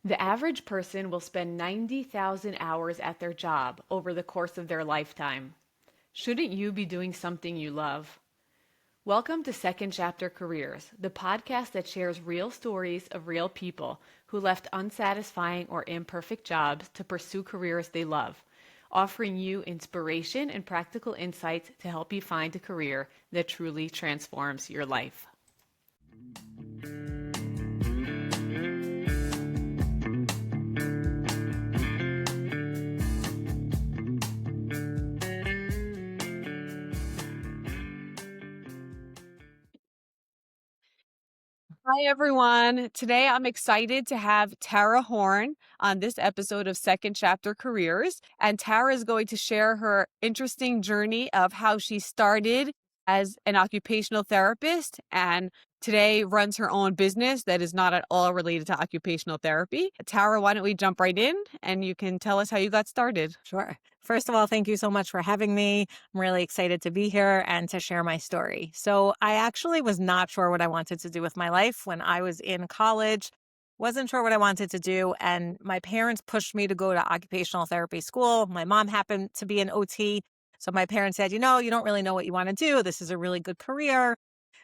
The average person will spend 90,000 hours at their job over the course of their lifetime. Shouldn't you be doing something you love? Welcome to Second Chapter Careers, the podcast that shares real stories of real people who left unsatisfying or imperfect jobs to pursue careers they love, offering you inspiration and practical insights to help you find a career that truly transforms your life. Hi, everyone. Today I'm excited to have Tara Horn on this episode of Second Chapter Careers. And Tara is going to share her interesting journey of how she started as an occupational therapist and today runs her own business that is not at all related to occupational therapy. Tara, why don't we jump right in and you can tell us how you got started? Sure. First of all, thank you so much for having me. I'm really excited to be here and to share my story. So, I actually was not sure what I wanted to do with my life when I was in college. Wasn't sure what I wanted to do. And my parents pushed me to go to occupational therapy school. My mom happened to be an OT. So, my parents said, you don't really know what you want to do. This is a really good career.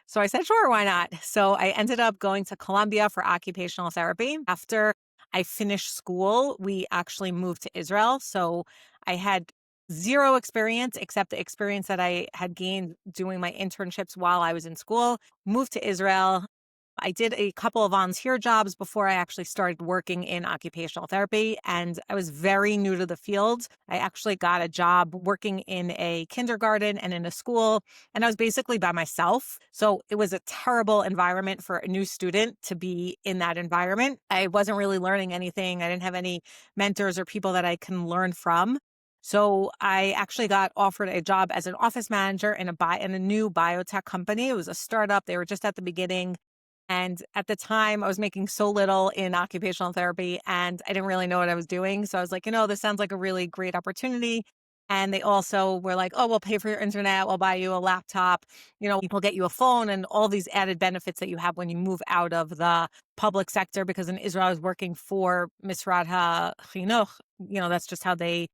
So I said, sure, why not? So I ended up going to Colombia for occupational therapy. After I finished school, we actually moved to Israel. So I had zero experience except the experience that I had gained doing my internships while I was in school. Moved to Israel. I did a couple of volunteer jobs before I actually started working in occupational therapy, and I was very new to the field. I actually got a job working in a kindergarten and in a school, and I was basically by myself. So it was a terrible environment for a new student to be in that environment. I wasn't really learning anything. I didn't have any mentors or people that I can learn from. So I actually got offered a job as an office manager in a new biotech company. It was a startup. They were just at the beginning. And at the time, I was making so little in occupational therapy and I didn't really know what I was doing. So I was like, this sounds like a really great opportunity. And they also were like, oh, we'll pay for your internet. We'll buy you a laptop. We'll get you a phone and all these added benefits that you have when you move out of the public sector. Because in Israel, I was working for Misrad HaChinuch. That's just how the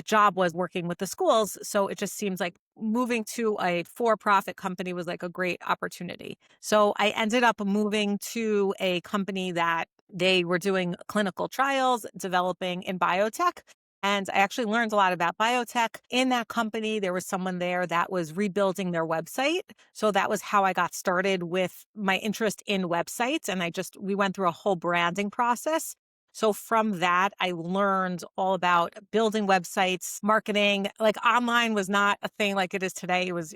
job was working with the schools. So it just seems like moving to a for-profit company was like a great opportunity. So I ended up moving to a company that they were doing clinical trials, developing in biotech. And I actually learned a lot about biotech. In that company, there was someone there that was rebuilding their website. So that was how I got started with my interest in websites. And we went through a whole branding process. So from that, I learned all about building websites, marketing. Like online was not a thing like it is today. It was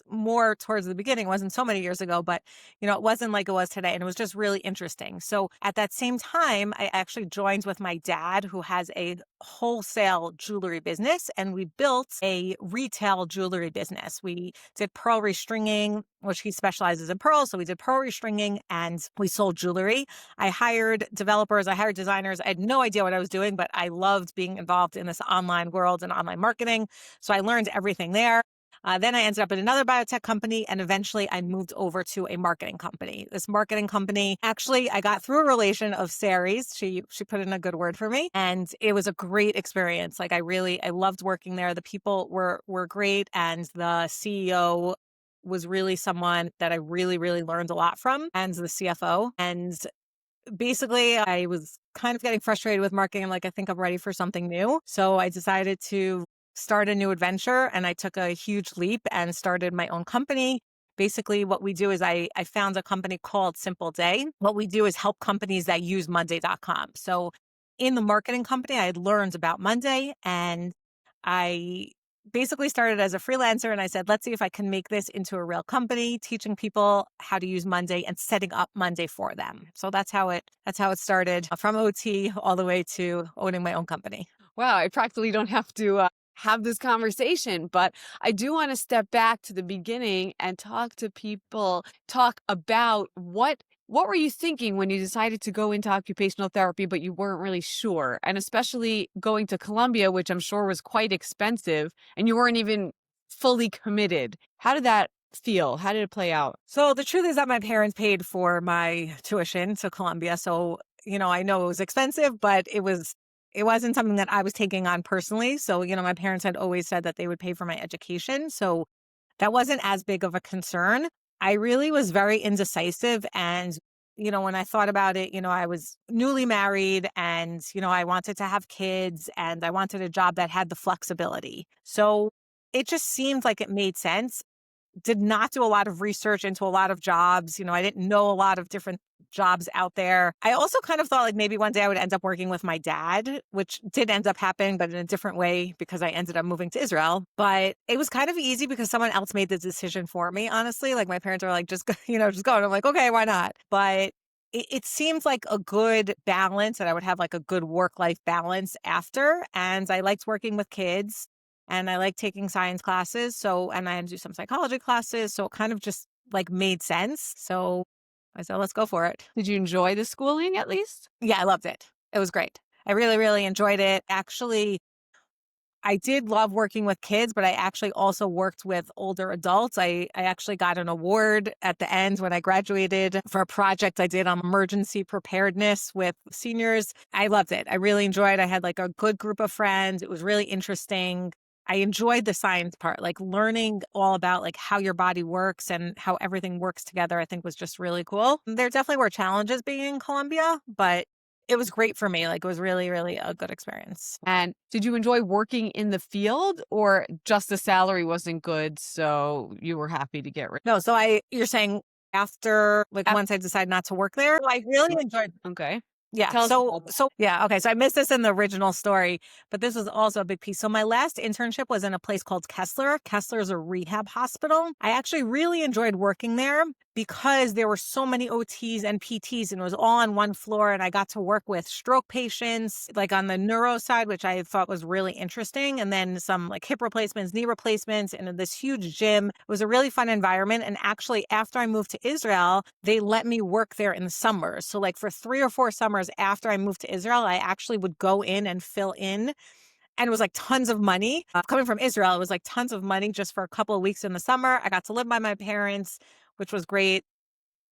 more towards the beginning. It wasn't so many years ago, but, it wasn't like it was today. And it was just really interesting. So at that same time, I actually joined with my dad, who has a wholesale jewelry business, and we built a retail jewelry business. We did pearl restringing, which he specializes in pearls. So we did pearl restringing and we sold jewelry. I hired developers, I hired designers. I had no idea what I was doing, but I loved being involved in this online world and online marketing. So I learned everything there. Then I ended up at another biotech company, and eventually I moved over to a marketing company. This marketing company, actually, I got through a relation of Saries. She put in a good word for me, and it was a great experience. Like I loved working there. The people were great, and the CEO was really someone that I really, really learned a lot from, and the CFO. And basically, I was kind of getting frustrated with marketing. Like, I think I'm ready for something new. So I decided to start a new adventure, and I took a huge leap and started my own company. Basically, what we do is I found a company called Simple Day. What we do is help companies that use Monday.com. So in the marketing company, I had learned about Monday, and I basically started as a freelancer, and I said, let's see if I can make this into a real company, teaching people how to use Monday and setting up Monday for them. So that's how it started, from OT all the way to owning my own company. Wow, I practically don't have to have this conversation, but I do want to step back to the beginning and talk to people, talk about what were you thinking when you decided to go into occupational therapy, but you weren't really sure? And especially going to Colombia, which I'm sure was quite expensive, and you weren't even fully committed. How did that feel? How did it play out? So the truth is that my parents paid for my tuition to Columbia. So I know it was expensive, but it wasn't something that I was taking on personally. So, my parents had always said that they would pay for my education. So that wasn't as big of a concern. I really was very indecisive. And, when I thought about it, I was newly married and, I wanted to have kids and I wanted a job that had the flexibility. So it just seemed like it made sense. Did not do a lot of research into a lot of jobs. I didn't know a lot of different jobs out there. I also kind of thought like maybe one day I would end up working with my dad, which did end up happening, but in a different way because I ended up moving to Israel. But it was kind of easy because someone else made the decision for me, honestly. Like my parents were like, just go, just go. And I'm like, okay, why not? But it seemed like a good balance and I would have like a good work-life balance after. And I liked working with kids and I like taking science classes. So, and I had to do some psychology classes. So it kind of just like made sense. So I said, let's go for it. Did you enjoy the schooling at least? Yeah, I loved it. It was great. I really, really enjoyed it. Actually, I did love working with kids, but I actually also worked with older adults. I actually got an award at the end when I graduated for a project I did on emergency preparedness with seniors. I loved it. I really enjoyed it. I had like a good group of friends. It was really interesting. I enjoyed the science part, like learning all about like how your body works and how everything works together, I think was just really cool. There definitely were challenges being in Colombia, but it was great for me. Like it was really, really a good experience. And did you enjoy working in the field or just the salary wasn't good, so you were happy to get rid? No, so you're saying after, like, once I decided not to work there, I really enjoyed. Okay. Yeah. Tell us about that. Yeah. Okay. So I missed this in the original story, but this was also a big piece. So my last internship was in a place called Kessler. Kessler is a rehab hospital. I actually really enjoyed working there because there were so many OTs and PTs and it was all on one floor. And I got to work with stroke patients, like on the neuro side, which I thought was really interesting. And then some like hip replacements, knee replacements, and this huge gym. It was a really fun environment. And actually, after I moved to Israel, they let me work there in the summers. So like for 3 or 4 summers after I moved to Israel, I actually would go in and fill in. And it was like tons of money. Coming from Israel, it was like tons of money just for a couple of weeks in the summer. I got to live by my parents, which was great.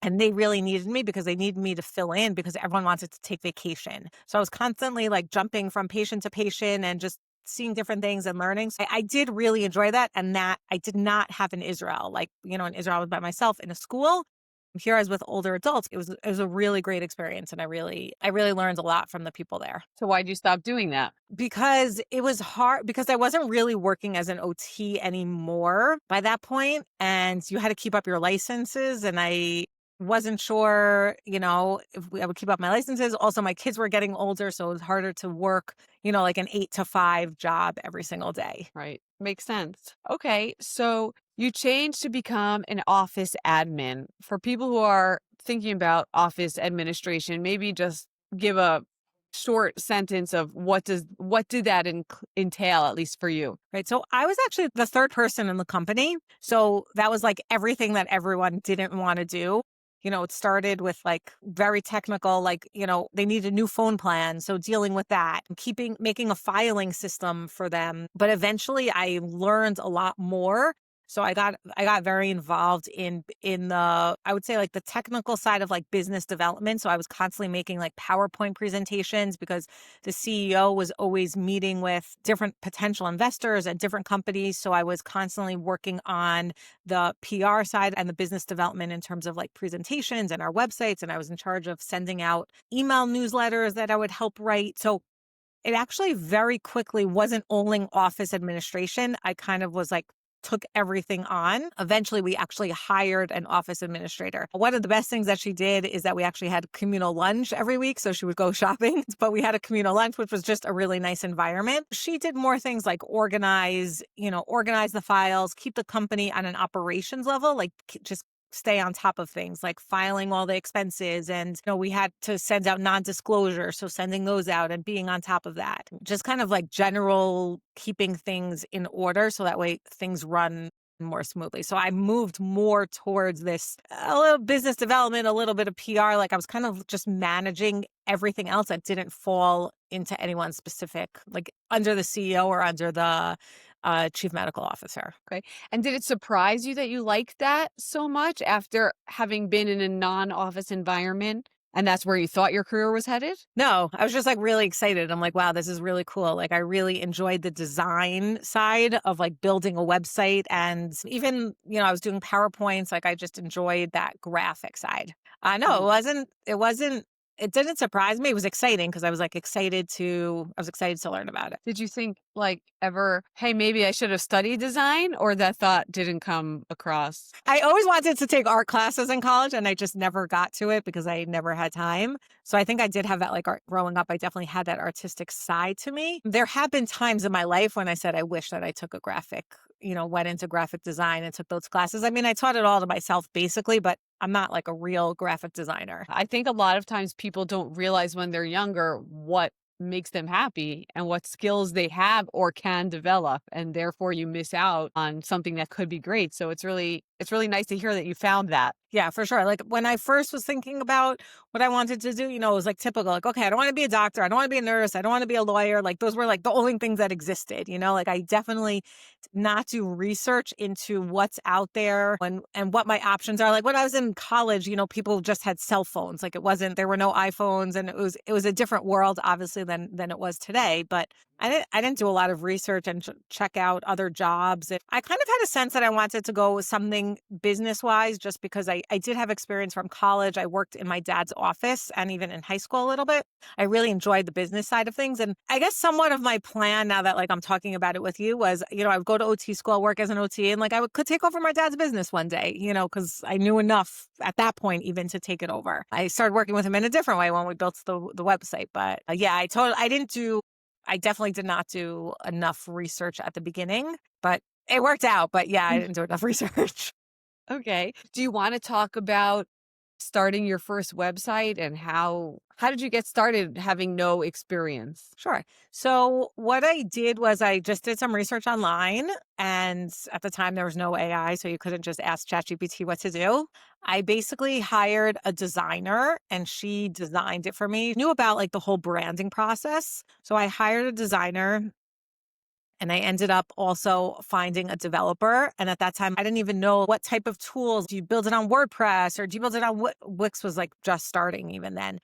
And they really needed me because they needed me to fill in because everyone wanted to take vacation. So I was constantly like jumping from patient to patient and just seeing different things and learning. So I did really enjoy that. And that I did not have in Israel. Like, in Israel, I was by myself in a school. Here I was with older adults. It was a really great experience. And I really learned a lot from the people there So why'd you stop doing that? because it was hard because I wasn't really working as an OT anymore by that point, and you had to keep up your licenses, and I wasn't sure, if I would keep up my licenses. Also, my kids were getting older, so it was harder to work, like an 8 to 5 job every single day. Right. Makes sense. Okay. So you changed to become an office admin. For people who are thinking about office administration, maybe just give a short sentence of what did that entail, at least for you? Right. So I was actually the third person in the company. So that was like everything that everyone didn't want to do. It started with like very technical, like, they need a new phone plan. So dealing with that, making a filing system for them. But eventually I learned a lot more. So I got very involved in the, I would say like the technical side of like business development. So I was constantly making like PowerPoint presentations because the CEO was always meeting with different potential investors at different companies. So I was constantly working on the PR side and the business development in terms of like presentations and our websites. And I was in charge of sending out email newsletters that I would help write. So it actually very quickly wasn't only office administration. I kind of was like, took everything on. Eventually, we actually hired an office administrator. One of the best things that she did is that we actually had communal lunch every week. So she would go shopping, but we had a communal lunch, which was just a really nice environment. She did more things like organize the files, keep the company on an operations level, like just stay on top of things like filing all the expenses. And, we had to send out non-disclosure. So sending those out and being on top of that, just kind of like general keeping things in order. So that way things run more smoothly. So I moved more towards this, a little business development, a little bit of PR. Like I was kind of just managing everything else that didn't fall into anyone specific, like under the CEO or under the chief medical officer. Okay. And did it surprise you that you liked that so much after having been in a non-office environment And that's where you thought your career was headed? No, I was just like really excited. I'm like, wow, this is really cool. Like, I really enjoyed the design side of like building a website. And even, I was doing PowerPoints. Like, I just enjoyed that graphic side. No, it didn't surprise me. It was exciting because I was excited to learn about it. Did you think, like, ever, "Hey, maybe I should have studied design," or that thought didn't come across? I always wanted to take art classes in college and I just never got to it because I never had time. So I think I did have that like art growing up. I definitely had that artistic side to me. There have been times in my life when I said I wish that I took went into graphic design and took those classes. I mean, I taught it all to myself basically, but I'm not like a real graphic designer. I think a lot of times people don't realize when they're younger what makes them happy and what skills they have or can develop, and therefore you miss out on something that could be great. So it's really nice to hear that you found that. Yeah, for sure. Like when I first was thinking about what I wanted to do, it was like typical, like, okay, I don't want to be a doctor. I don't want to be a nurse. I don't want to be a lawyer. Like those were like the only things that existed. Like I definitely did not do research into what's out there and what my options are. Like when I was in college, people just had cell phones. Like there were no iPhones and it was a different world, obviously, than it was today. But I didn't do a lot of research and check out other jobs. I kind of had a sense that I wanted to go with something business wise, just because I did have experience from college. I worked in my dad's office and even in high school a little bit. I really enjoyed the business side of things. And I guess somewhat of my plan now that like I'm talking about it with you was, I would go to OT school, work as an OT, and like could take over my dad's business one day, because I knew enough at that point even to take it over. I started working with him in a different way when we built the website. But yeah, I definitely did not do enough research at the beginning, but it worked out. But yeah, I didn't do enough research. Okay. Do you want to talk about starting your first website and how did you get started having no experience? Sure. So what I did was I just did some research online, and at the time there was no AI, so you couldn't just ask ChatGPT what to do. I basically hired a designer and she designed it for me. Knew about like the whole branding process. So I hired a designer. And I ended up also finding a developer. And at that time, I didn't even know what type of tools. Do you build it on WordPress or do you build it on Wix was like just starting even then.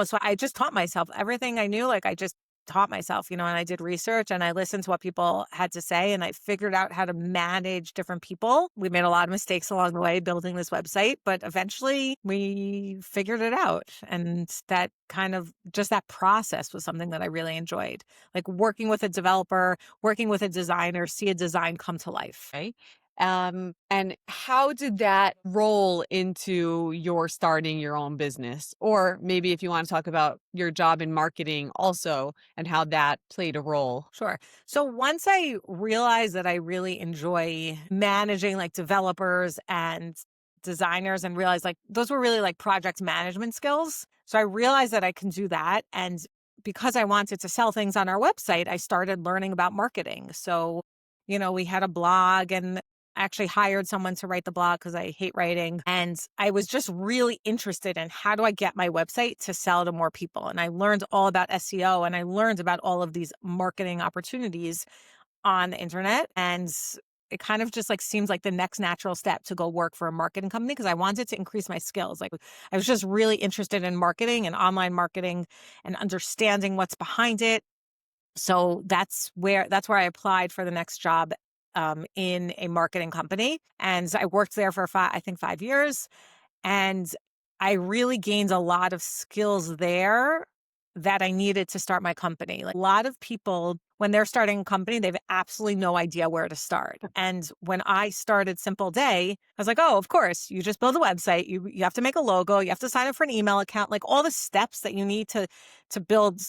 So I just taught myself everything I knew. Like I just taught myself, and I did research and I listened to what people had to say and I figured out how to manage different people. We made a lot of mistakes along the way building this website, but eventually we figured it out. And that kind of just that process was something that I really enjoyed. Like working with a developer, working with a designer, see a design come to life. Okay. And how did that roll into your starting your own business? Or maybe if you want to talk about your job in marketing also and how that played a role. Sure. So once I realized that I really enjoy managing like developers and designers and realized like those were really like project management skills. So I realized that I can do that. And because I wanted to sell things on our website, I started learning about marketing. So, we had a blog and I actually hired someone to write the blog because I hate writing. And I was just really interested in how do I get my website to sell to more people. And I learned all about SEO and I learned about all of these marketing opportunities on the internet. And it kind of just like seems like the next natural step to go work for a marketing company because I wanted to increase my skills. Like I was just really interested in marketing and online marketing and understanding what's behind it. So that's where I applied for the next job in a marketing company. And I worked there for I think 5 years. And I really gained a lot of skills there that I needed to start my company. Like a lot of people, when they're starting a company, they have absolutely no idea where to start. And when I started Simple Day, I was like, oh, of course, you just build a website. You have to make a logo. You have to sign up for an email account. Like all the steps that you need to build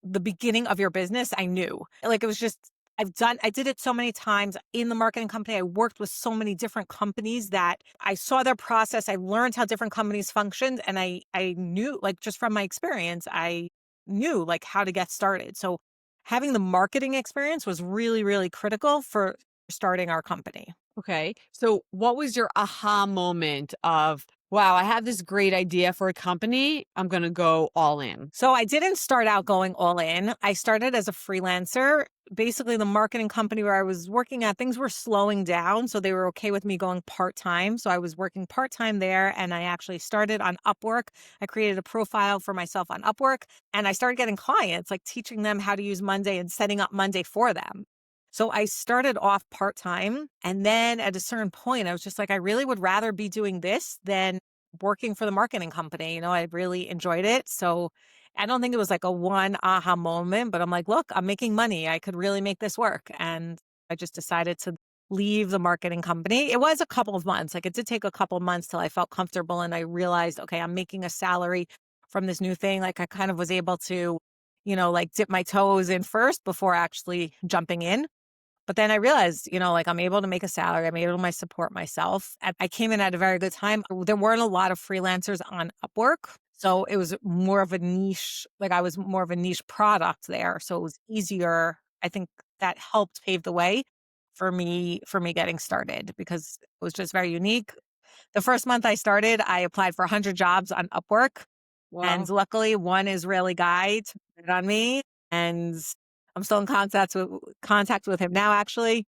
the beginning of your business, I knew. Like it was just I did it so many times in the marketing company. I worked with so many different companies that I saw their process. I learned how different companies functioned. And I knew, like, just from my experience, I knew like how to get started. So having the marketing experience was really, really critical for starting our company. Okay. So what was your aha moment of, wow, I have this great idea for a company. I'm going to go all in. So I didn't start out going all in. I started as a freelancer basically the marketing company where I was working at, things were slowing down. So they were okay with me going part-time. So I was working part-time there, and I actually started on Upwork. I created a profile for myself on Upwork, and I started getting clients, like teaching them how to use Monday and setting up Monday for them. So I started off part-time. And then at a certain point, I was just like, I really would rather be doing this than working for the marketing company. I really enjoyed it. So I don't think it was like a one aha moment, but I'm like, look, I'm making money. I could really make this work. And I just decided to leave the marketing company. It was a couple of months. Like, it did take a couple of months till I felt comfortable and I realized, okay, I'm making a salary from this new thing. Like, I kind of was able to, like dip my toes in first before actually jumping in. But then I realized, like, I'm able to make a salary. I'm able to support myself. And I came in at a very good time. There weren't a lot of freelancers on Upwork. So it was more of a niche, like I was more of a niche product there. So it was easier. I think that helped pave the way for me getting started because it was just very unique. The first month I started, I applied for 100 jobs on Upwork. And Wow. luckily, one Israeli guy took it on me, and I'm still in contact with him now, actually.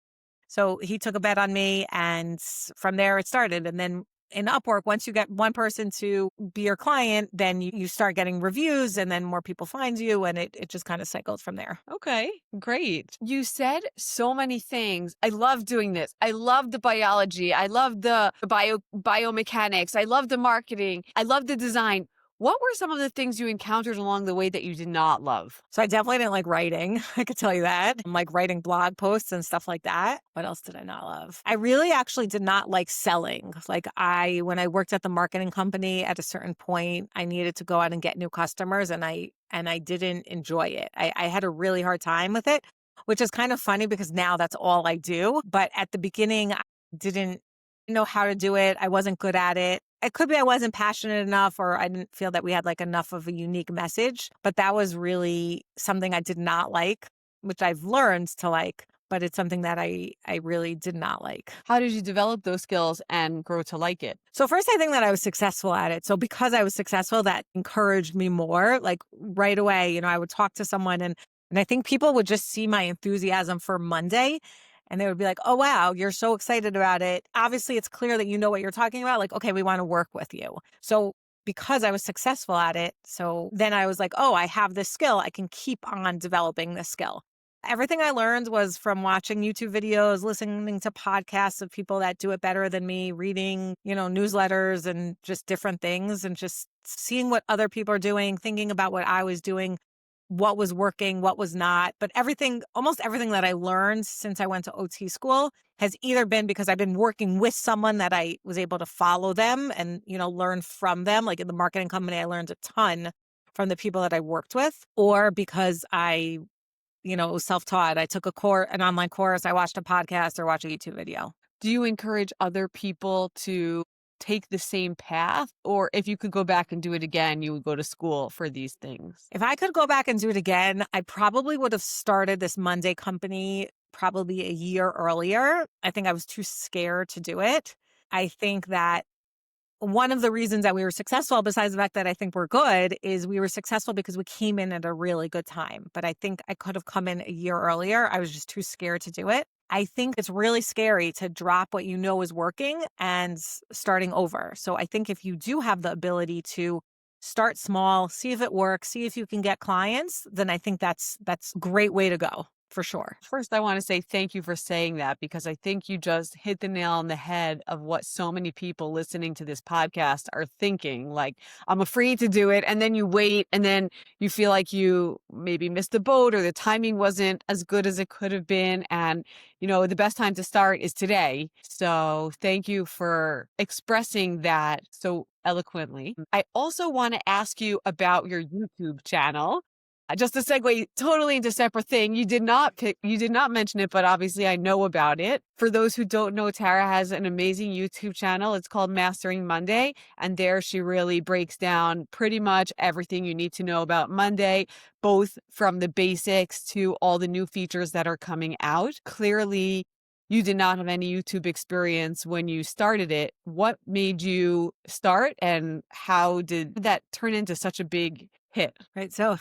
So he took a bet on me, and from there it started. And then in Upwork, once you get one person to be your client, then you start getting reviews, and then more people find you, and it just kind of cycles from there. Okay, great. You said so many things. I love doing this. I love the biology. I love the biomechanics. I love the marketing. I love the design. What were some of the things you encountered along the way that you did not love? So I definitely didn't like writing. I could tell you that. I'm like writing blog posts and stuff like that. What else did I not love? I really actually did not like selling. Like, when I worked at the marketing company, at a certain point, I needed to go out and get new customers, and I didn't enjoy it. I had a really hard time with it, which is kind of funny because now that's all I do. But at the beginning, I didn't know how to do it. I wasn't good at it. It could be I wasn't passionate enough, or I didn't feel that we had like enough of a unique message, but that was really something I did not like, which I've learned to like, but it's something that I really did not like. How did you develop those skills and grow to like it? So first, I think that I was successful at it. So because I was successful, that encouraged me more. Like, right away, I would talk to someone, and I think people would just see my enthusiasm for Monday, and they would be like, "Oh wow, you're so excited about it. Obviously, it's clear that you know what you're talking about. Like, okay, we want to work with you." So because I was successful at it, so then I was like, "Oh, I have this skill. I can keep on developing this skill." Everything I learned was from watching YouTube videos, listening to podcasts of people that do it better than me, reading, newsletters and just different things, and just seeing what other people are doing, thinking about what I was doing, what was working, what was not. But almost everything that I learned since I went to OT school has either been because I've been working with someone that I was able to follow them and, learn from them. Like in the marketing company, I learned a ton from the people that I worked with, or because I it was self-taught. I took an online course, I watched a podcast or watched a YouTube video. Do you encourage other people to take the same path? Or if you could go back and do it again, you would go to school for these things? If I could go back and do it again, I probably would have started this Monday company probably a year earlier. I think I was too scared to do it. I think that one of the reasons that we were successful, besides the fact that I think we're good, is we were successful because we came in at a really good time. But I think I could have come in a year earlier. I was just too scared to do it. I think it's really scary to drop what you know is working and starting over. So I think if you do have the ability to start small, see if it works, see if you can get clients, then I think that's a great way to go, for sure. First, I want to say thank you for saying that because I think you just hit the nail on the head of what so many people listening to this podcast are thinking. Like, I'm afraid to do it. And then you wait, and then you feel like you maybe missed the boat or the timing wasn't as good as it could have been. And, the best time to start is today. So thank you for expressing that so eloquently. I also want to ask you about your YouTube channel. Just to segue totally into separate thing, you did not mention it, but obviously I know about it. For those who don't know, Tara has an amazing YouTube channel. It's called Mastering Monday. And there she really breaks down pretty much everything you need to know about Monday, both from the basics to all the new features that are coming out. Clearly, you did not have any YouTube experience when you started it. What made you start, and how did that turn into such a big hit? Right. So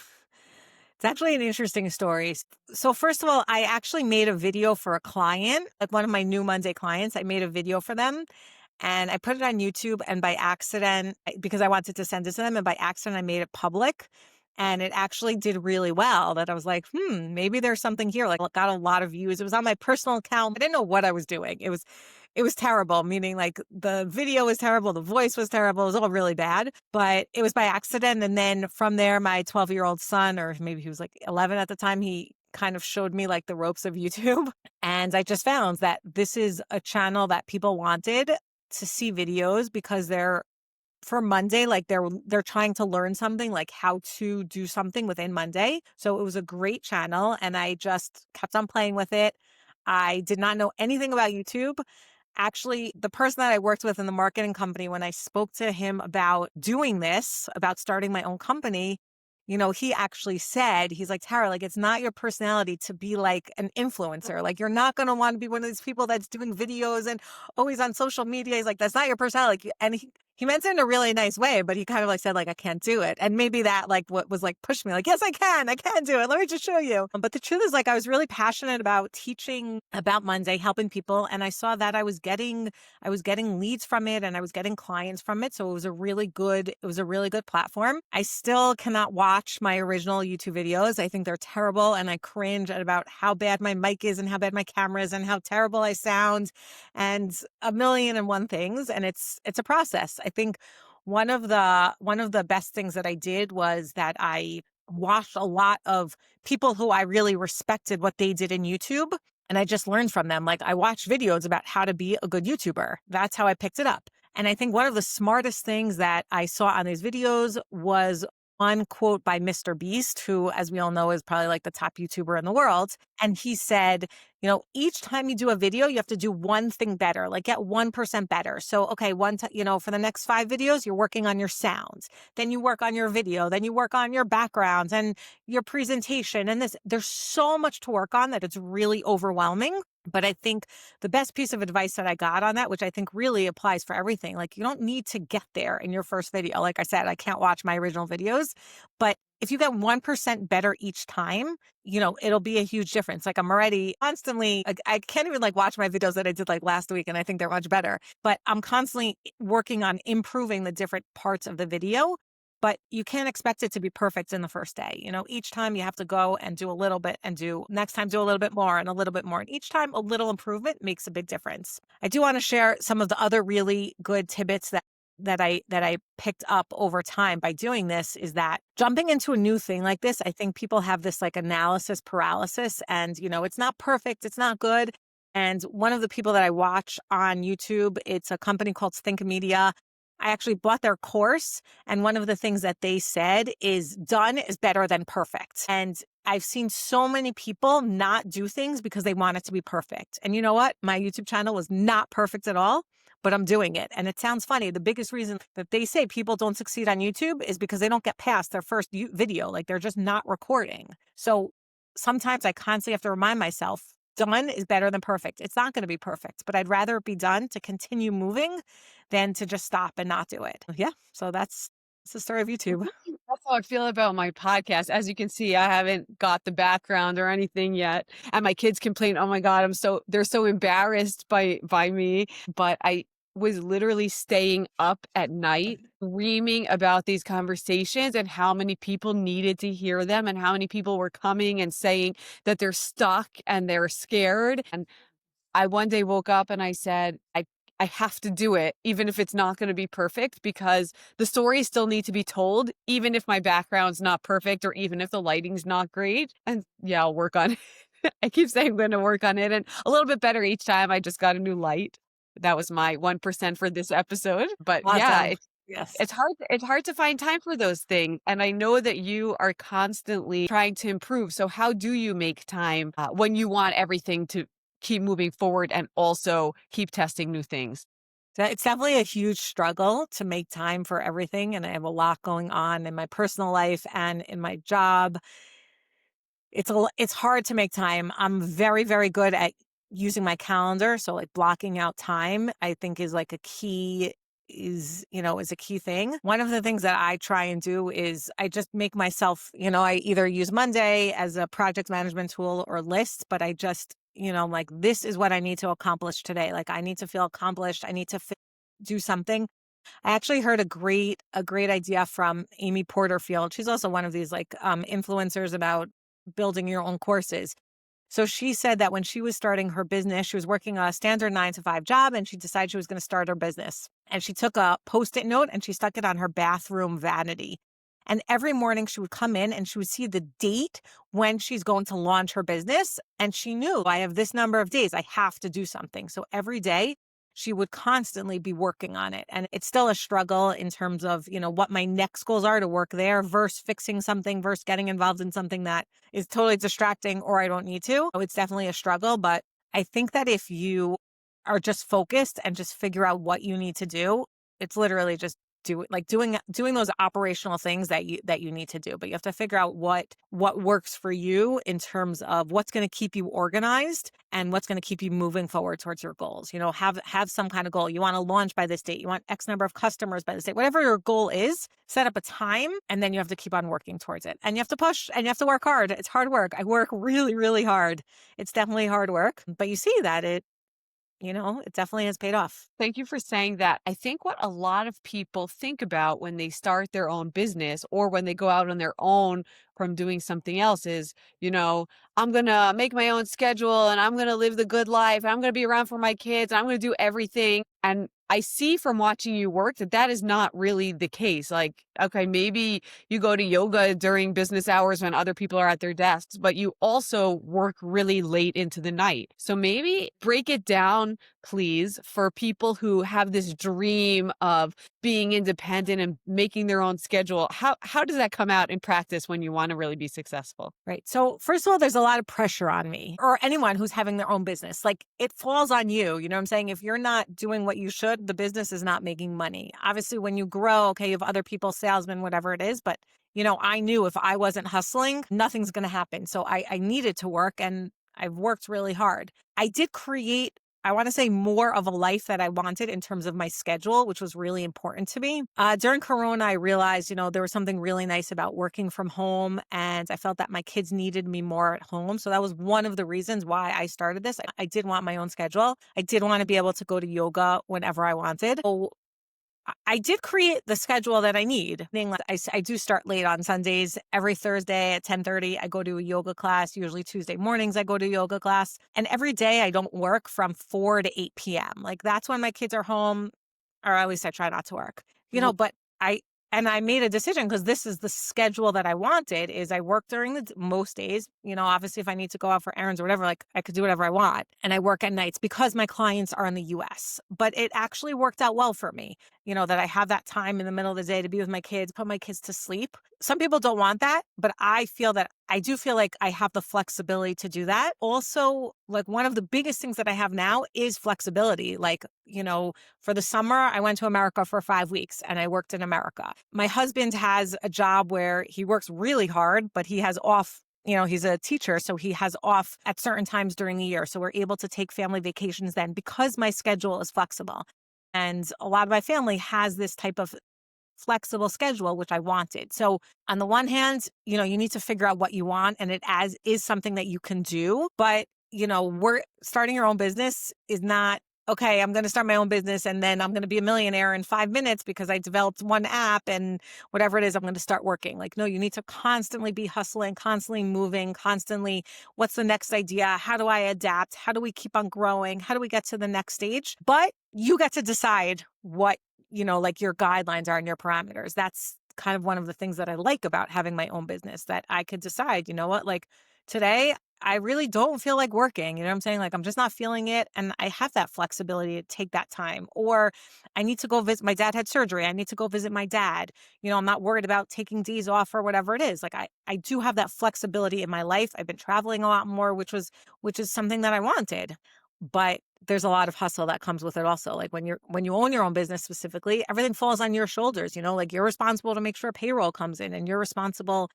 It's actually an interesting story. So first of all, I actually made a video for a client, like one of my new Monday clients. I made a video for them and I put it on YouTube, and by accident, because I wanted to send it to them, and by accident I made it public. And it actually did really well, that I was like, maybe there's something here. Like, it got a lot of views. It was on my personal account. I didn't know what I was doing. It was terrible, meaning like the video was terrible, the voice was terrible, it was all really bad, but it was by accident. And then from there, my 12-year-old son, or maybe he was like 11 at the time, he kind of showed me like the ropes of YouTube. And I just found that this is a channel that people wanted to see videos, because they're for Monday, like they're trying to learn something, like how to do something within Monday. So it was a great channel and I just kept on playing with it. I did not know anything about YouTube. Actually, the person that I worked with in the marketing company, when I spoke to him about doing this, about starting my own company, he actually said, he's like, Tara, like, it's not your personality to be like an influencer. Like, you're not going to want to be one of these people that's doing videos and always on social media. He's like, that's not your personality. And he meant it in a really nice way, but he kind of like said, like, I can't do it. And maybe that like what was like pushed me, like, yes, I can do it. Let me just show you. But the truth is, like, I was really passionate about teaching about Monday, helping people. And I saw that I was getting leads from it and I was getting clients from it. So it was a really good platform. I still cannot watch my original YouTube videos. I think they're terrible. And I cringe at about how bad my mic is and how bad my camera is and how terrible I sound and a million and one things. And it's a process. I think one of the best things that I did was that I watched a lot of people who I really respected what they did in YouTube. And I just learned from them. Like, I watched videos about how to be a good YouTuber. That's how I picked it up. And I think one of the smartest things that I saw on these videos was one quote by Mr. Beast, who, as we all know, is probably like the top YouTuber in the world. And he said, each time you do a video, you have to do one thing better, like get 1% better. So, okay, for the next 5 videos, you're working on your sounds. Then you work on your video. Then you work on your backgrounds and your presentation. And there's so much to work on that it's really overwhelming. But I think the best piece of advice that I got on that, which I think really applies for everything, like, you don't need to get there in your first video. Like I said, I can't watch my original videos, but if you get 1% better each time, it'll be a huge difference. Like, I'm already constantly, I can't even like watch my videos that I did like last week and I think they're much better, but I'm constantly working on improving the different parts of the video. But you can't expect it to be perfect in the first day. Each time you have to go and do a little bit and next time do a little bit more and a little bit more. And each time a little improvement makes a big difference. I do want to share some of the other really good tidbits that I picked up over time by doing this. Is that jumping into a new thing like this, I think people have this like analysis paralysis and, it's not perfect. It's not good. And one of the people that I watch on YouTube, it's a company called Think Media. I actually bought their course. And one of the things that they said is done is better than perfect. And I've seen so many people not do things because they want it to be perfect. And you know what? My YouTube channel was not perfect at all, but I'm doing it. And it sounds funny. The biggest reason that they say people don't succeed on YouTube is because they don't get past their first video. Like, they're just not recording. So sometimes I constantly have to remind myself, done is better than perfect. It's not going to be perfect, but I'd rather it be done to continue moving than to just stop and not do it. Yeah. So that's the story of YouTube. That's how I feel about my podcast. As you can see, I haven't got the background or anything yet. And my kids complain, "Oh my God, they're so embarrassed by me." But I was literally staying up at night dreaming about these conversations and how many people needed to hear them and how many people were coming and saying that they're stuck and they're scared. And I one day woke up and I said, I have to do it, even if it's not going to be perfect, because the stories still need to be told, even if my background's not perfect or even if the lighting's not great. And yeah, I'll work on it. I keep saying I'm going to work on it and a little bit better each time. I just got a new light. That was my 1% for this episode. But yeah, Awesome. Yes. it's hard to find time for those things. And I know that you are constantly trying to improve. So how do you make time when you want everything to keep moving forward and also keep testing new things? It's definitely a huge struggle to make time for everything. And I have a lot going on in my personal life and in my job. It's hard to make time. I'm very, very good at using my calendar. So like blocking out time, I think, is like a key is a key thing. One of the things that I try and do is I just make myself, I either use Monday as a project management tool or lists, but I just, like, this is what I need to accomplish today. Like, I need to feel accomplished. I need to do something. I actually heard a great idea from Amy Porterfield. She's also one of these like influencers about building your own courses. So she said that when she was starting her business, she was working a standard 9 to 5 job and she decided she was going to start her business. And she took a Post-it note and she stuck it on her bathroom vanity. And every morning she would come in and she would see the date when she's going to launch her business. And she knew, I have this number of days, I have to do something. So every day she would constantly be working on it. And it's still a struggle in terms of, what my next goals are to work there versus fixing something versus getting involved in something that is totally distracting or I don't need to. It's definitely a struggle, but I think that if you are just focused and just figure out what you need to do, it's literally just doing those operational things that you need to do. But you have to figure out what works for you in terms of what's going to keep you organized and what's going to keep you moving forward towards your goals. Have some kind of goal. You want to launch by this date. You want X number of customers by this date. Whatever your goal is, set up a time, and then you have to keep on working towards it. And you have to push and you have to work hard. It's hard work. I work really, really hard. It's definitely hard work, but you see that it definitely has paid off. Thank you for saying that. I think what a lot of people think about when they start their own business or when they go out on their own from doing something else is, I'm going to make my own schedule and I'm going to live the good life. And I'm going to be around for my kids. And I'm going to do everything. And I see from watching you work that that is not really the case. Like, okay, maybe you go to yoga during business hours when other people are at their desks, but you also work really late into the night. So maybe break it down, please, for people who have this dream of being independent and making their own schedule. How does that come out in practice when you want to really be successful? Right. So first of all, there's a lot of pressure on me or anyone who's having their own business. Like, it falls on you. You know what I'm saying? If you're not doing what you should, the business is not making money. Obviously, when you grow, okay, you have other people, salesmen, whatever it is. But, I knew if I wasn't hustling, nothing's going to happen. So I needed to work and I've worked really hard. I did create, I want to say, more of a life that I wanted in terms of my schedule, which was really important to me. During Corona, I realized, there was something really nice about working from home, and I felt that my kids needed me more at home. So that was one of the reasons why I started this. I did want my own schedule. I did want to be able to go to yoga whenever I wanted. So I did create the schedule that I need. I do start late on Sundays. Every Thursday at 10:30, I go to a yoga class. Usually Tuesday mornings, I go to yoga class. And every day I don't work from 4 to 8 p.m. Like, that's when my kids are home, or at least I try not to work. But I made a decision because this is the schedule that I wanted. Is I work during the most days. Obviously, if I need to go out for errands or whatever, like, I could do whatever I want. And I work at nights because my clients are in the US. But it actually worked out well for me, that I have that time in the middle of the day to be with my kids, put my kids to sleep. Some people don't want that, but I do feel like I have the flexibility to do that. Also, like, one of the biggest things that I have now is flexibility. Like, for the summer, I went to America for 5 weeks and I worked in America. My husband has a job where he works really hard, but he has off. He's a teacher, so he has off at certain times during the year. So we're able to take family vacations then because my schedule is flexible. And a lot of my family has this type of flexible schedule, which I wanted. So on the one hand, you need to figure out what you want, and is something that you can do. But, we're starting your own business is not, okay, I'm going to start my own business and then I'm going to be a millionaire in 5 minutes because I developed one app and whatever it is, I'm going to start working. Like, no, you need to constantly be hustling, constantly moving, constantly, what's the next idea? How do I adapt? How do we keep on growing? How do we get to the next stage? But you get to decide what, like, your guidelines are and your parameters. That's kind of one of the things that I like about having my own business, that I could decide, like, today I really don't feel like working. You know what I'm saying? Like, I'm just not feeling it. And I have that flexibility to take that time. Or I need to go visit, my dad had surgery. I need to go visit my dad. I'm not worried about taking days off or whatever it is. Like, I do have that flexibility in my life. I've been traveling a lot more, which is something that I wanted. But there's a lot of hustle that comes with it also. Like, when you own your own business specifically, everything falls on your shoulders. Like, you're responsible to make sure payroll comes in, and you're responsible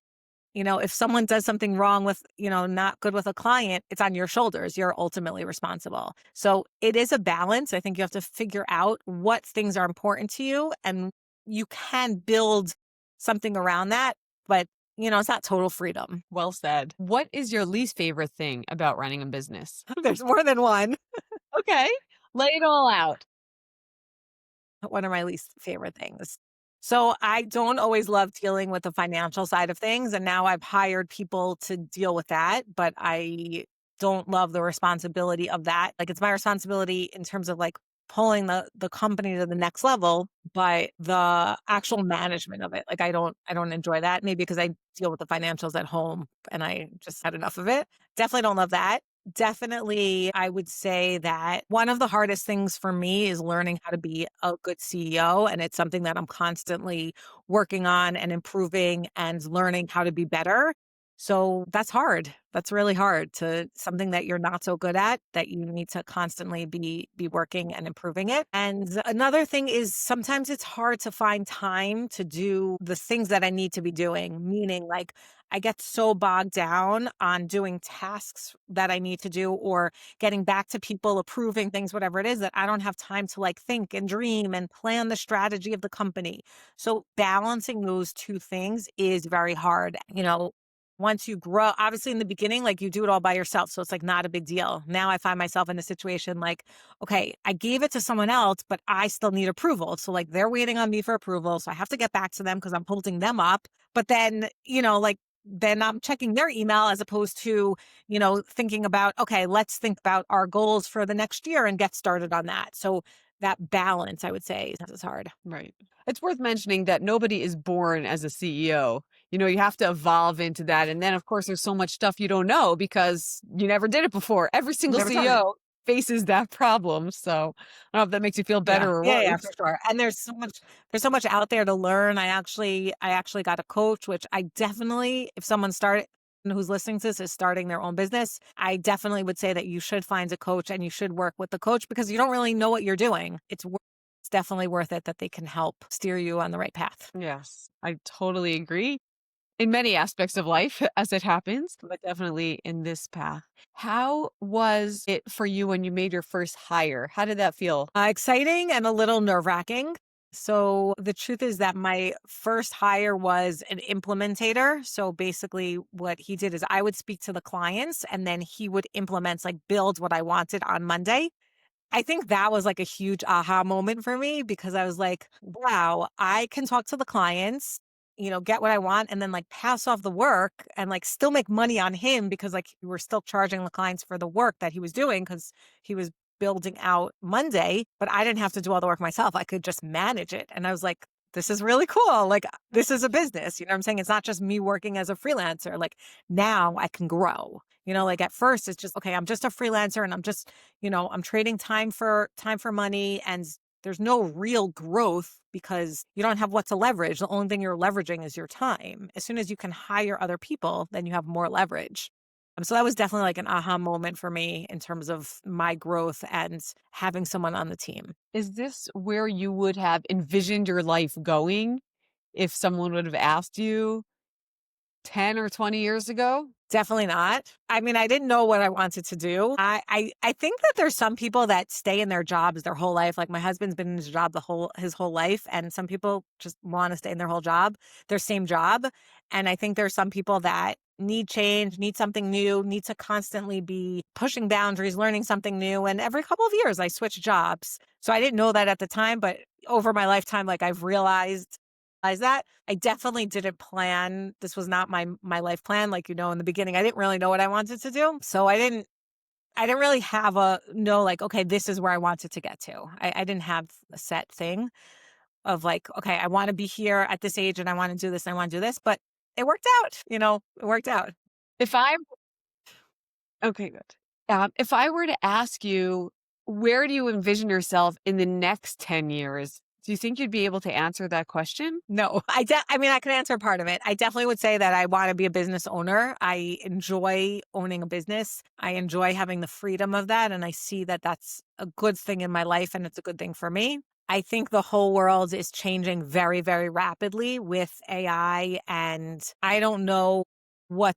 If someone does something wrong with, not good with a client, it's on your shoulders. You're ultimately responsible. So it is a balance. I think you have to figure out what things are important to you, and you can build something around that, but it's not total freedom. Well said. What is your least favorite thing about running a business? There's more than one. Okay. Lay it all out. One of my least favorite things. So I don't always love dealing with the financial side of things. And now I've hired people to deal with that, but I don't love the responsibility of that. Like, it's my responsibility in terms of like pulling the company to the next level, but the actual management of it, like I don't enjoy that. Maybe because I deal with the financials at home and I just had enough of it. Definitely don't love that. Definitely, I would say that one of the hardest things for me is learning how to be a good CEO. And it's something that I'm constantly working on and improving and learning how to be better. So that's hard. That's really hard, to something that you're not so good at, that you need to constantly be working and improving it. And another thing is sometimes it's hard to find time to do the things that I need to be doing, meaning like I get so bogged down on doing tasks that I need to do or getting back to people, approving things, whatever it is, that I don't have time to like think and dream and plan the strategy of the company. So balancing those two things is very hard. Once you grow, obviously in the beginning, like you do it all by yourself. So it's like not a big deal. Now I find myself in a situation like, okay, I gave it to someone else, but I still need approval. So like they're waiting on me for approval. So I have to get back to them because I'm holding them up. But then, like, then I'm checking their email as opposed to, thinking about, okay, let's think about our goals for the next year and get started on that. So that balance, I would say, is hard. Right. It's worth mentioning that nobody is born as a CEO. You have to evolve into that. And then, of course, there's so much stuff you don't know because you never did it before. Every single Never done it. CEO faces that problem. So I don't know if that makes you feel better Yeah. or Yeah, for worse. sure. And there's so much out there to learn. I actually got a coach, which I definitely, if someone started who's listening to this is starting their own business, I definitely would say that you should find a coach and you should work with the coach because you don't really know what you're doing. It's definitely worth it that they can help steer you on the right path. Yes, I totally agree. In many aspects of life, as it happens, but definitely in this path. How was it for you when you made your first hire? How did that feel? Exciting and a little nerve wracking. So the truth is that my first hire was an implementator. So basically what he did is I would speak to the clients and then he would implement, like build what I wanted on Monday. I think that was like a huge aha moment for me because I was like, wow, I can talk to the clients, get what I want and then like pass off the work and like still make money on him because like we were still charging the clients for the work that he was doing because he was building out Monday, but I didn't have to do all the work myself. I could just manage it. And I was like, this is really cool. Like, this is a business. You know what I'm saying? It's not just me working as a freelancer. Like, now I can grow. Like at first it's just, okay, I'm just a freelancer and I'm trading time for money and there's no real growth because you don't have what to leverage. The only thing you're leveraging is your time. As soon as you can hire other people, then you have more leverage. So that was definitely like an aha moment for me in terms of my growth and having someone on the team. Is this where you would have envisioned your life going if someone would have asked you 10 or 20 years ago? Definitely not. I mean, I didn't know what I wanted to do. I think that there's some people that stay in their jobs their whole life. Like my husband's been in his job his whole life, and some people just want to stay in their same job. And I think there's some people that need change, need something new, need to constantly be pushing boundaries, learning something new. And every couple of years I switch jobs. So I didn't know that at the time, but over my lifetime, like I've realized that. I definitely didn't plan. This was not my life plan. Like, in the beginning, I didn't really know what I wanted to do. So I didn't really have like, okay, this is where I wanted to get to. I didn't have a set thing of like, okay, I want to be here at this age and I want to do this and I want to do this. But it worked out, it worked out. If I Okay, good. If I were to ask you, where do you envision yourself in the next 10 years? Do you think you'd be able to answer that question? No, I mean, I can answer part of it. I definitely would say that I want to be a business owner. I enjoy owning a business. I enjoy having the freedom of that. And I see that that's a good thing in my life and it's a good thing for me. I think the whole world is changing very, very rapidly with AI. And I don't know what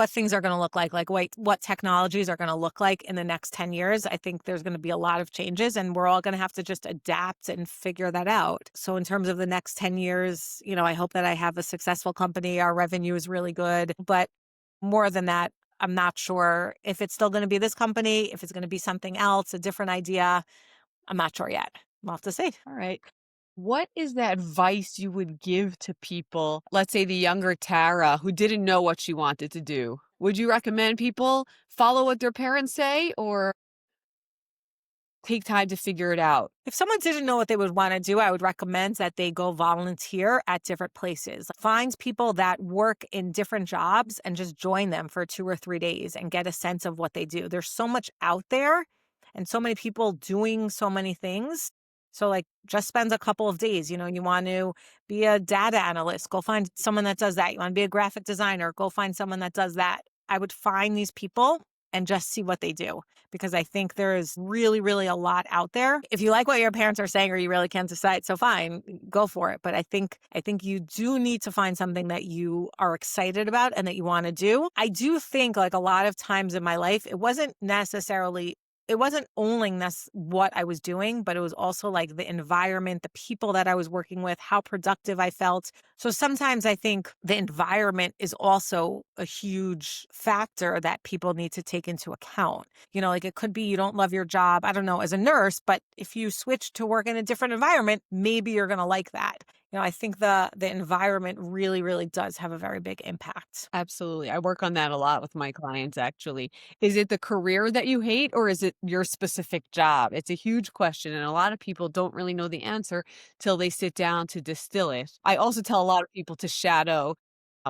things are going to look like what technologies are going to look like in the next 10 years. I think there's going to be a lot of changes and we're all going to have to just adapt and figure that out. So in terms of the next 10 years, I hope that I have a successful company. Our revenue is really good, but more than that, I'm not sure if it's still going to be this company, if it's going to be something else, a different idea. I'm not sure yet. We'll have to see. All right. What is the advice you would give to people, let's say the younger Tara, who didn't know what she wanted to do? Would you recommend people follow what their parents say or take time to figure it out? If someone didn't know what they would want to do, I would recommend that they go volunteer at different places. Find people that work in different jobs and just join them for 2 or 3 days and get a sense of what they do. There's so much out there and so many people doing so many things. So like just spend a couple of days. You want to be a data analyst, go find someone that does that. You want to be a graphic designer, go find someone that does that. I would find these people and just see what they do, because I think there is really, really a lot out there. If you like what your parents are saying or you really can't decide, so fine, go for it. But I think you do need to find something that you are excited about and that you want to do. I do think like a lot of times in my life, it wasn't only what I was doing, but it was also like the environment, the people that I was working with, how productive I felt. So sometimes I think the environment is also a huge factor that people need to take into account. Like it could be you don't love your job, I don't know, as a nurse, but if you switch to work in a different environment, maybe you're going to like that. I think the environment really, really does have a very big impact. Absolutely. I work on that a lot with my clients, actually. Is it the career that you hate or is it your specific job? It's a huge question, and a lot of people don't really know the answer till they sit down to distill it. I also tell a lot of people to shadow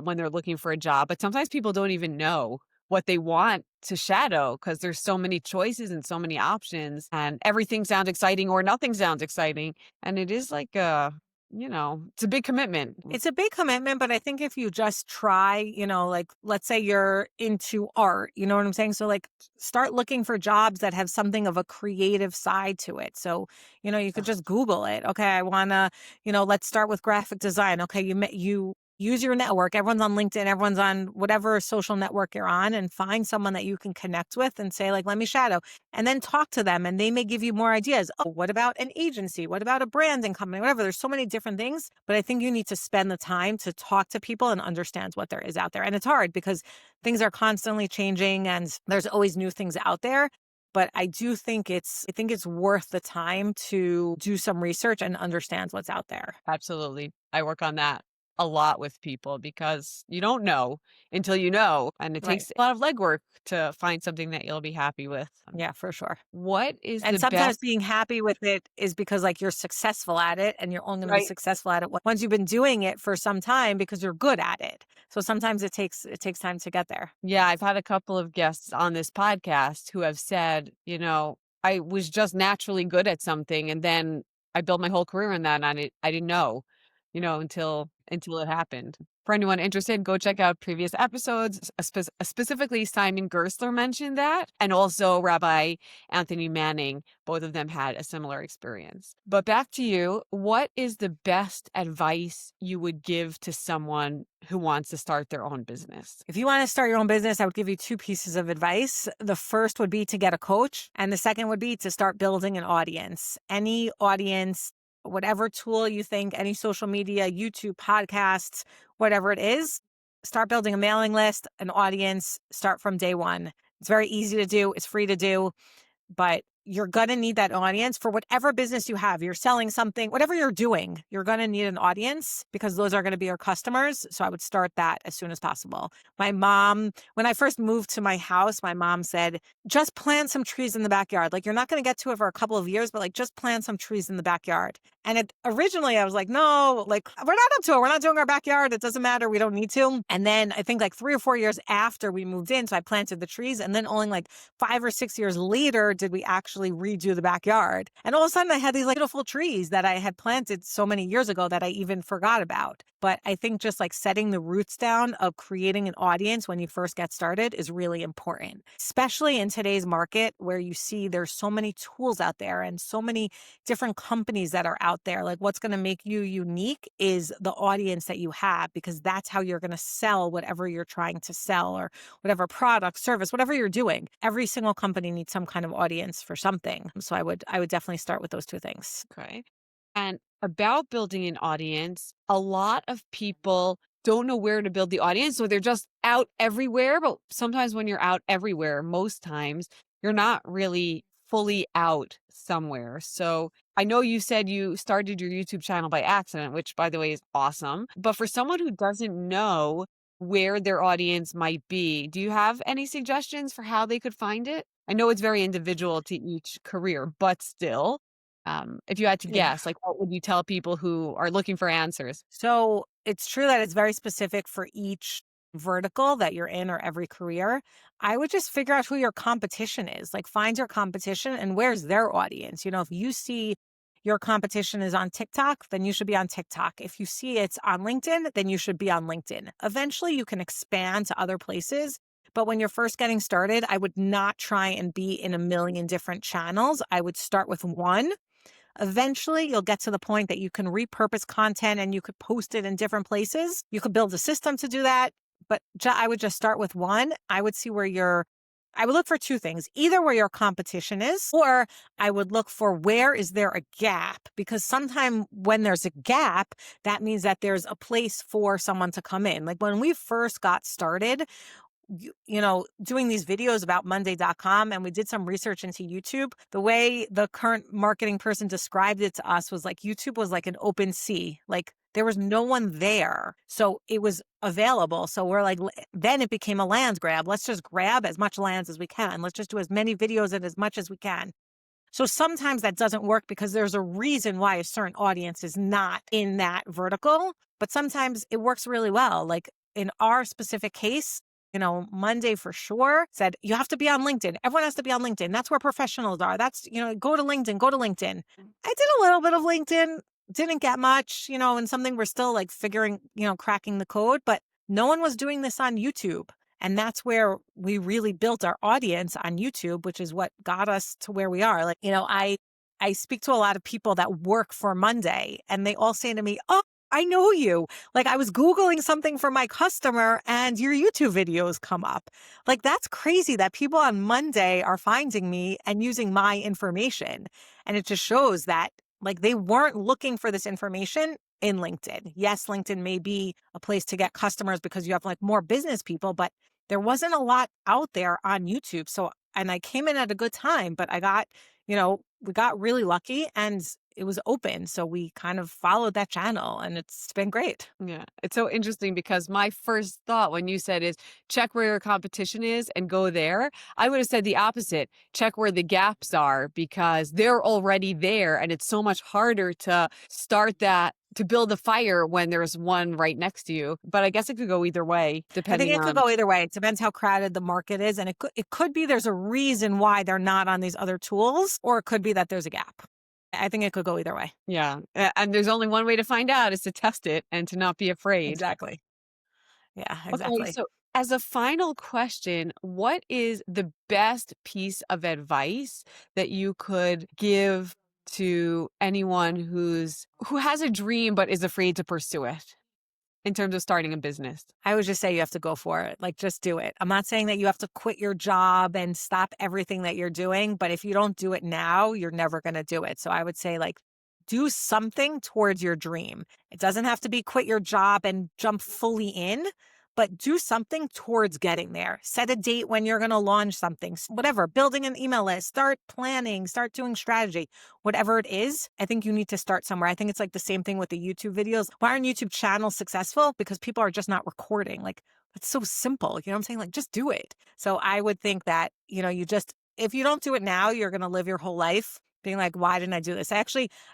when they're looking for a job, but sometimes people don't even know what they want to shadow because there's so many choices and so many options, and everything sounds exciting or nothing sounds exciting. And it is like it's a big commitment. It's a big commitment, but I think if you just try, like let's say you're into art, you know what I'm saying? So like start looking for jobs that have something of a creative side to it. So, you could just Google it. Okay, I want to, let's start with graphic design. Okay, you use your network. Everyone's on LinkedIn, everyone's on whatever social network you're on, and find someone that you can connect with and say like, let me shadow, and then talk to them and they may give you more ideas. Oh, what about an agency? What about a branding company? Whatever. There's so many different things, but I think you need to spend the time to talk to people and understand what there is out there. And it's hard because things are constantly changing and there's always new things out there. But I do think it's worth the time to do some research and understand what's out there. Absolutely. I work on that a lot with people because you don't know until you know. And it Right. takes a lot of legwork to find something that you'll be happy with. Yeah, for sure. What is And the sometimes best? being happy with it is because like you're successful at it and you're only going to be Right. successful at it once you've been doing it for some time because you're good at it. So sometimes it takes time to get there. Yeah, I've had a couple of guests on this podcast who have said, I was just naturally good at something and then I built my whole career in that and I didn't know, until it happened. For anyone interested, go check out previous episodes. Specifically, Simon Gersler mentioned that, and also Rabbi Anthony Manning. Both of them had a similar experience. But back to you, what is the best advice you would give to someone who wants to start their own business? If you want to start your own business, I would give you 2 pieces of advice. The first would be to get a coach, and the second would be to start building an audience. Any audience, whatever tool you think, any social media, YouTube, podcasts, whatever it is, start building a mailing list, an audience, start from day one. It's very easy to do. It's free to do, but you're going to need that audience for whatever business you have. You're selling something, whatever you're doing, you're going to need an audience because those are going to be your customers. So I would start that as soon as possible. My mom, when I first moved to my house, my mom said, just plant some trees in the backyard. Like you're not going to get to it for a couple of years, but like just plant some trees in the backyard. And originally I was like, no, like we're not up to it. We're not doing our backyard. It doesn't matter. We don't need to. And then I think like 3 or 4 years after we moved in, so I planted the trees. And then only like 5 or 6 years later did we actually actually redo the backyard. And all of a sudden I had these like beautiful trees that I had planted so many years ago that I even forgot about. But I think just like setting the roots down of creating an audience when you first get started is really important, especially in today's market where you see there's so many tools out there and so many different companies that are out there. Like what's going to make you unique is the audience that you have, because that's how you're going to sell whatever you're trying to sell or whatever product, service, whatever you're doing. Every single company needs some kind of audience for something. So I would definitely start with those two things. Okay. And about building an audience, a lot of people don't know where to build the audience. So they're just out everywhere. But sometimes when you're out everywhere, most times you're not really fully out somewhere. So I know you said you started your YouTube channel by accident, which by the way is awesome. But for someone who doesn't know where their audience might be, do you have any suggestions for how they could find it? I know it's very individual to each career, but still, if you had to Yeah. guess, like, what would you tell people who are looking for answers? So it's true that it's very specific for each vertical that you're in or every career. I would just figure out who your competition is. Like find your competition and where's their audience. You know, if you see your competition is on TikTok, then you should be on TikTok. If you see it's on LinkedIn, then you should be on LinkedIn. Eventually you can expand to other places. But when you're first getting started, I would not try and be in a million different channels. I would start with one. Eventually, you'll get to the point that you can repurpose content and you could post it in different places. You could build a system to do that. But I would just start with one. I would see I would look for two things, either where your competition is, or I would look for where is there a gap? Because sometimes when there's a gap, that means that there's a place for someone to come in. Like when we first got started, doing these videos about Monday.com, and we did some research into YouTube. The way the current marketing person described it to us was like YouTube was like an open sea. Like there was no one there. So it was available. So we're like, then it became a land grab. Let's just grab as much lands as we can. Let's just do as many videos and as much as we can. So sometimes that doesn't work because there's a reason why a certain audience is not in that vertical, but sometimes it works really well. Like in our specific case, Monday for sure said you have to be on LinkedIn. Everyone has to be on LinkedIn. That's where professionals are. That's, go to LinkedIn, go to LinkedIn. I did a little bit of LinkedIn, didn't get much, and something we're still like figuring, cracking the code, but no one was doing this on YouTube. And that's where we really built our audience on YouTube, which is what got us to where we are. Like, I speak to a lot of people that work for Monday and they all say to me, "Oh, I know you. Like I was Googling something for my customer and your YouTube videos come up." Like that's crazy that people on Monday are finding me and using my information. And it just shows that like they weren't looking for this information in LinkedIn. Yes, LinkedIn may be a place to get customers because you have like more business people, but there wasn't a lot out there on YouTube. So, and I came in at a good time, but we got really lucky and it was open. So we kind of followed that channel and it's been great. Yeah. It's so interesting because my first thought when you said is check where your competition is and go there. I would have said the opposite. Check where the gaps are because they're already there and it's so much harder to start that to build a fire when there's one right next to you. But I guess it could go either way I think depending it could on go either way. It depends how crowded the market is. And it could be there's a reason why they're not on these other tools, or it could be that there's a gap. I think it could go either way. yeah. And there's only one way to find out is to test it and to not be afraid. Exactly. Yeah, Okay, exactly. so as a final question, what is the best piece of advice that you could give to anyone who has a dream but is afraid to pursue it in terms of starting a business? I would just say you have to go for it. Like, just do it. I'm not saying that you have to quit your job and stop everything that you're doing, but if you don't do it now, you're never going to do it. So I would say, like, do something towards your dream. It doesn't have to be quit your job and jump fully in, but do something towards getting there. Set a date when you're going to launch something, whatever, building an email list, start planning, start doing strategy, whatever it is. I think you need to start somewhere. I think it's like the same thing with the YouTube videos. Why aren't YouTube channels successful? Because people are just not recording. Like, it's so simple. You know what I'm saying? Like, just do it. So I would think that, if you don't do it now, you're going to live your whole life being like, why didn't I do this? I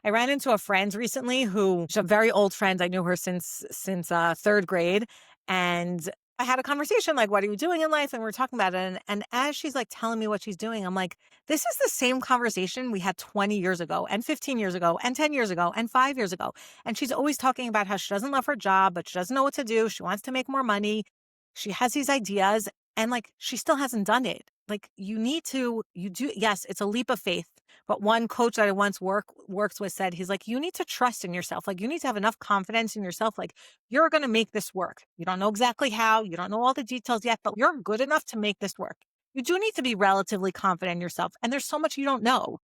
ran into a friend recently she's a very old friend. I knew her since third grade. And I had a conversation like, "What are you doing in life?" And we're talking about it. And as she's like telling me what she's doing, I'm like, this is the same conversation we had 20 years ago, and 15 years ago, and 10 years ago, and 5 years ago. And she's always talking about how she doesn't love her job, but she doesn't know what to do. She wants to make more money. She has these ideas, and like, she still hasn't done it. Like, you do, yes, it's a leap of faith. But one coach that I once worked with said, he's like, you need to trust in yourself. Like, you need to have enough confidence in yourself. Like, you're going to make this work. You don't know exactly how, you don't know all the details yet, but you're good enough to make this work. You do need to be relatively confident in yourself. And there's so much you don't know,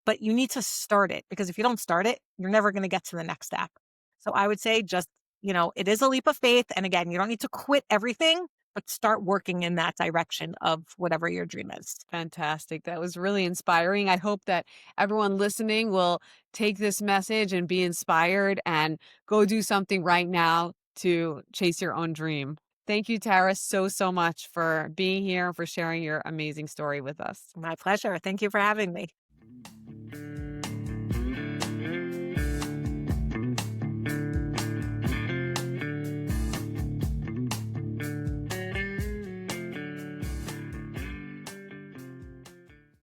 but you need to start it, because if you don't start it, you're never going to get to the next step. So I would say just, it is a leap of faith. And again, you don't need to quit everything, but start working in that direction of whatever your dream is. Fantastic. That was really inspiring. I hope that everyone listening will take this message and be inspired and go do something right now to chase your own dream. Thank you, Tara, so much for being here and for sharing your amazing story with us. My pleasure. Thank you for having me.